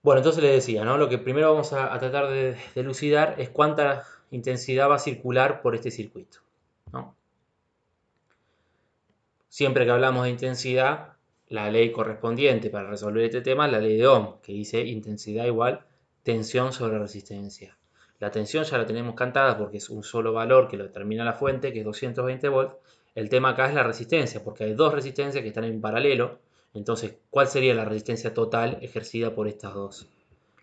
Bueno, entonces les decía, ¿no? Lo que primero vamos a tratar de elucidar es cuánta intensidad va a circular por este circuito, ¿no? Siempre que hablamos de intensidad, la ley correspondiente para resolver este tema es la ley de Ohm, que dice intensidad igual tensión sobre resistencia. La tensión ya la tenemos cantada porque es un solo valor que lo determina la fuente, que es 220 volts. El tema acá es la resistencia, porque hay dos resistencias que están en paralelo. Entonces, ¿cuál sería la resistencia total ejercida por estas dos?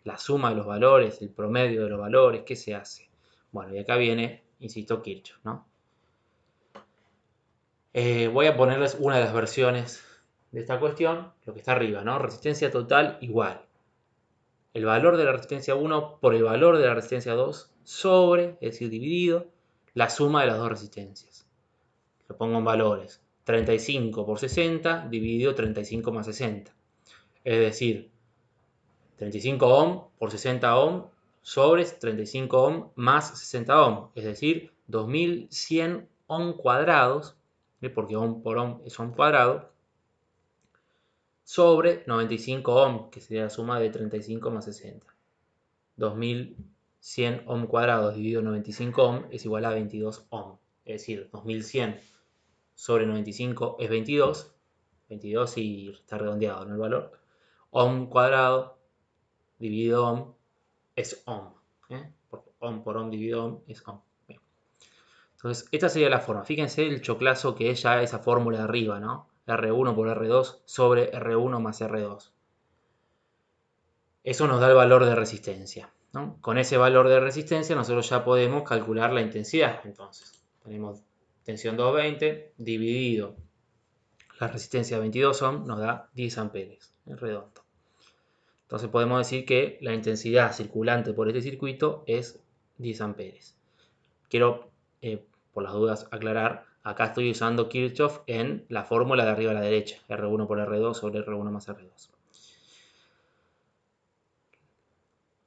La suma de los valores, el promedio de los valores, ¿qué se hace? Bueno, y acá viene, insisto, Kirchhoff, ¿no? Voy a ponerles una de las versiones de esta cuestión, lo que está arriba, ¿no? Resistencia total igual. El valor de la resistencia 1 por el valor de la resistencia 2 sobre, es decir, dividido, la suma de las dos resistencias. Lo pongo en valores. 35 por 60 dividido 35 más 60. Es decir, 35 ohm por 60 ohm sobre 35 ohm más 60 ohm. Es decir, 2100 ohm cuadrados, porque ohm por ohm es ohm cuadrado, sobre 95 ohm, que sería la suma de 35 más 60. 2100 ohm cuadrados dividido 95 ohm es igual a 22 ohm. Es decir, 2100 sobre 95 es 22. 22 y está redondeado, ¿no? El valor. Ohm cuadrado dividido ohm es ohm. Porque ohm por ohm dividido ohm es ohm. Bien. Entonces, esta sería la forma. Fíjense el choclazo que es ya esa fórmula de arriba, ¿no? R1 por R2 sobre R1 más R2. Eso nos da el valor de resistencia, ¿no? Con ese valor de resistencia nosotros ya podemos calcular la intensidad. Entonces, tenemos tensión 220 dividido la resistencia 22 ohm nos da 10 amperes, es redondo. Entonces podemos decir que la intensidad circulante por este circuito es 10 amperes. Quiero, por las dudas, aclarar, acá estoy usando Kirchhoff en la fórmula de arriba a la derecha, R1 por R2 sobre R1 más R2.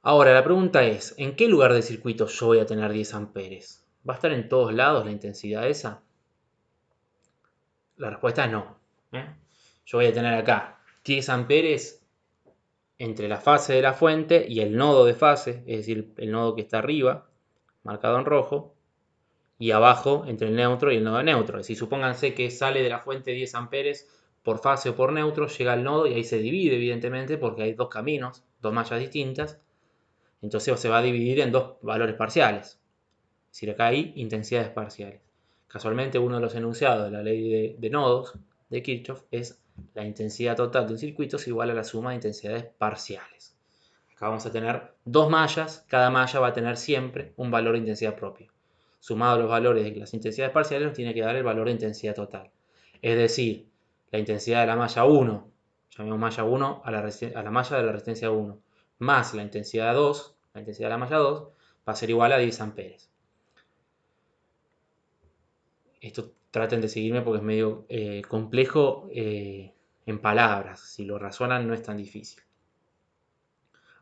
Ahora, la pregunta es, ¿en qué lugar del circuito yo voy a tener 10 amperes? ¿Va a estar en todos lados la intensidad esa? La respuesta es no. Yo voy a tener acá 10 amperes entre la fase de la fuente y el nodo de fase, es decir, el nodo que está arriba, marcado en rojo, y abajo entre el neutro y el nodo de neutro. Es decir, supónganse que sale de la fuente 10 amperes por fase o por neutro, llega al nodo y ahí se divide, evidentemente, porque hay dos caminos, dos mallas distintas. Entonces se va a dividir en dos valores parciales. Es decir, acá hay intensidades parciales. Casualmente, uno de los enunciados de la ley de nodos de Kirchhoff es la intensidad total de un circuito es igual a la suma de intensidades parciales. Acá vamos a tener dos mallas, cada malla va a tener siempre un valor de intensidad propio. Sumado a los valores de las intensidades parciales nos tiene que dar el valor de intensidad total. Es decir, la intensidad de la malla 1, llamemos malla 1 a la malla de la resistencia 1, más la intensidad 2, la intensidad de la malla 2, va a ser igual a 10 amperes. Esto traten de seguirme porque es medio complejo en palabras. Si lo razonan no es tan difícil.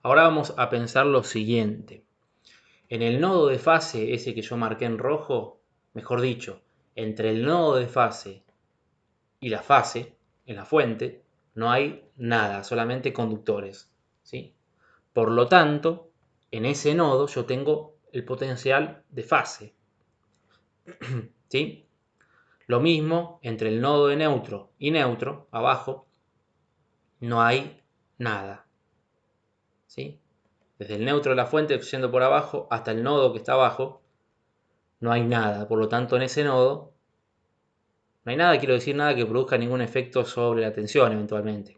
Ahora vamos a pensar lo siguiente. En el nodo de fase, ese que yo marqué en rojo, mejor dicho, entre el nodo de fase y la fase, en la fuente, no hay nada, solamente conductores, ¿sí? Por lo tanto, en ese nodo yo tengo el potencial de fase, ¿sí? Lo mismo entre el nodo de neutro y neutro, abajo, no hay nada, ¿sí? Desde el neutro de la fuente, yendo por abajo, hasta el nodo que está abajo, no hay nada. Por lo tanto, en ese nodo, no hay nada, quiero decir, nada que produzca ningún efecto sobre la tensión eventualmente.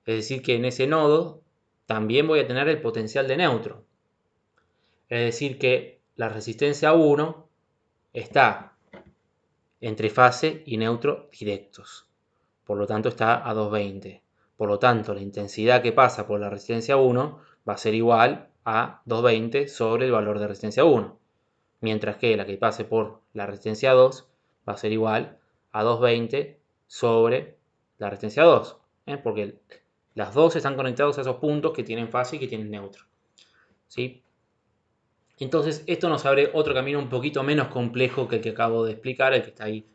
Es decir, que en ese nodo también voy a tener el potencial de neutro. Es decir, que la resistencia 1 está entre fase y neutro directos. Por lo tanto, está a 220. Por lo tanto, la intensidad que pasa por la resistencia 1 va a ser igual a 220 sobre el valor de resistencia 1. Mientras que la que pase por la resistencia 2 va a ser igual a 220 sobre la resistencia 2. Porque las dos están conectadas a esos puntos que tienen fase y que tienen neutro. ¿Sí? Entonces, esto nos abre otro camino un poquito menos complejo que el que acabo de explicar, el que está ahí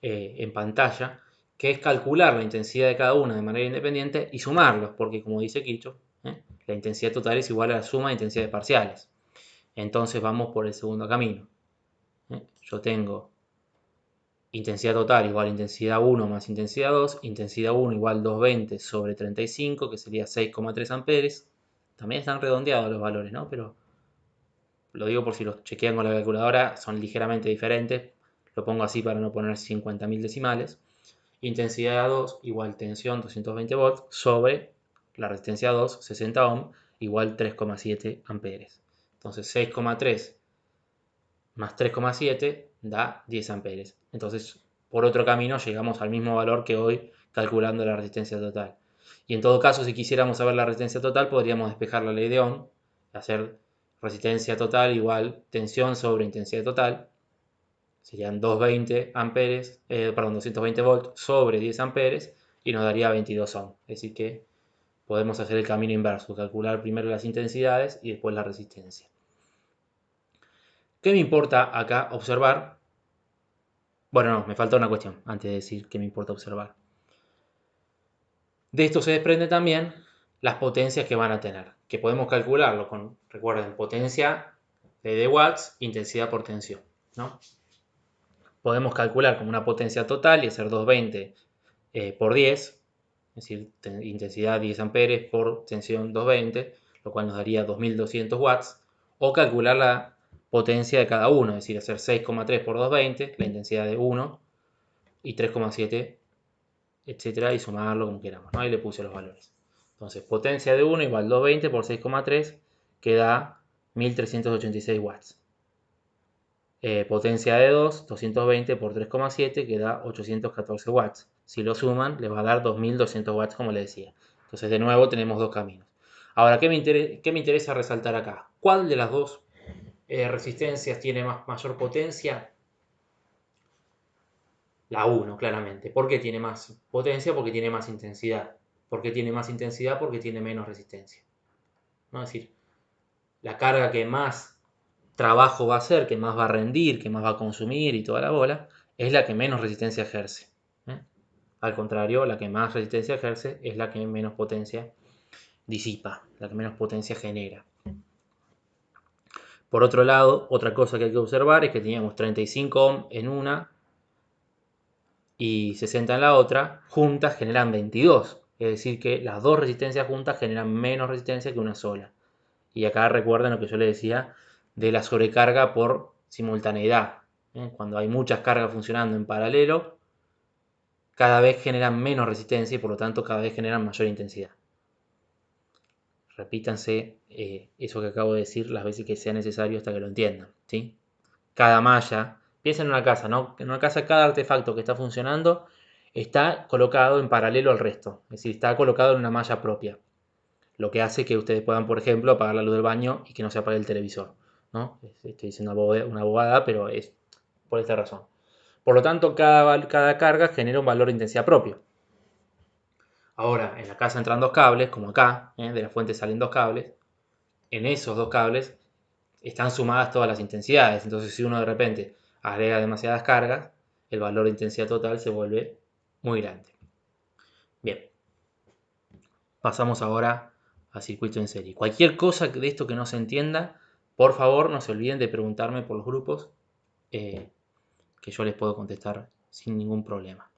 en pantalla, que es calcular la intensidad de cada una de manera independiente y sumarlos, porque como dice Kirchhoff, la intensidad total es igual a la suma de intensidades parciales. Entonces vamos por el segundo camino. Yo tengo intensidad total igual a intensidad 1 más intensidad 2, intensidad 1 igual 220 sobre 35, que sería 6,3 amperes. También están redondeados los valores, ¿no? Pero lo digo por si los chequean con la calculadora, son ligeramente diferentes. Lo pongo así para no poner 50.000 decimales. Intensidad 2 igual tensión 220 volts sobre la resistencia 2, 60 ohm, igual 3,7 amperes. Entonces 6,3 más 3,7 da 10 amperes. Entonces, por otro camino llegamos al mismo valor que hoy calculando la resistencia total. Y en todo caso, si quisiéramos saber la resistencia total, podríamos despejar la ley de Ohm, hacer resistencia total igual tensión sobre intensidad total. Serían 220 amperes, 220 volts sobre 10 amperes y nos daría 22 ohm. Es decir que podemos hacer el camino inverso, calcular primero las intensidades y después la resistencia. ¿Qué me importa acá observar? Bueno, no, me falta una cuestión antes de decir qué me importa observar. De esto se desprende también las potencias que van a tener, que podemos calcularlo con, recuerden, potencia de watts, intensidad por tensión, ¿no? Podemos calcular como una potencia total y hacer 220 por 10, es decir, intensidad 10 amperes por tensión 220, lo cual nos daría 2200 watts, o calcular la potencia de cada uno, es decir, hacer 6,3 por 220, la intensidad de 1, y 3,7, etcétera, y sumarlo como queramos, ¿no? Ahí le puse los valores. Entonces, potencia de 1 igual 220 por 6,3, que da 1386 watts. Potencia de 2, 220 por 3,7, que da 814 watts. Si lo suman, les va a dar 2200 watts, como les decía. Entonces, de nuevo, tenemos dos caminos. Ahora, ¿qué me interesa resaltar acá? ¿Cuál de las dos resistencias tiene mayor potencia? La 1, claramente. ¿Por qué tiene más potencia? Porque tiene más intensidad. ¿Por qué tiene más intensidad? Porque tiene menos resistencia. ¿No? Es decir, la carga que más trabajo va a hacer, que más va a rendir, que más va a consumir y toda la bola, es la que menos resistencia ejerce. Al contrario, la que más resistencia ejerce es la que menos potencia disipa, la que menos potencia genera. Por otro lado, otra cosa que hay que observar es que teníamos 35 ohm en una y 60 en la otra, juntas generan 22. Es decir, que las dos resistencias juntas generan menos resistencia que una sola. Y acá recuerden lo que yo les decía de la sobrecarga por simultaneidad. Cuando hay muchas cargas funcionando en paralelo, cada vez generan menos resistencia y por lo tanto cada vez generan mayor intensidad. Repítanse eso que acabo de decir las veces que sea necesario hasta que lo entiendan, ¿sí? Cada malla, piensen en una casa, ¿no? En una casa cada artefacto que está funcionando está colocado en paralelo al resto, es decir, está colocado en una malla propia, lo que hace que ustedes puedan, por ejemplo, apagar la luz del baño y que no se apague el televisor, ¿no? Estoy diciendo una bobada, pero es por esta razón. Por lo tanto, cada carga genera un valor de intensidad propio. Ahora, en la casa entran dos cables, como acá, de la fuente salen dos cables, en esos dos cables están sumadas todas las intensidades, entonces si uno de repente agrega demasiadas cargas, el valor de intensidad total se vuelve muy grande. Bien, pasamos ahora al circuito en serie. Cualquier cosa de esto que no se entienda, por favor no se olviden de preguntarme por los grupos, que yo les puedo contestar sin ningún problema.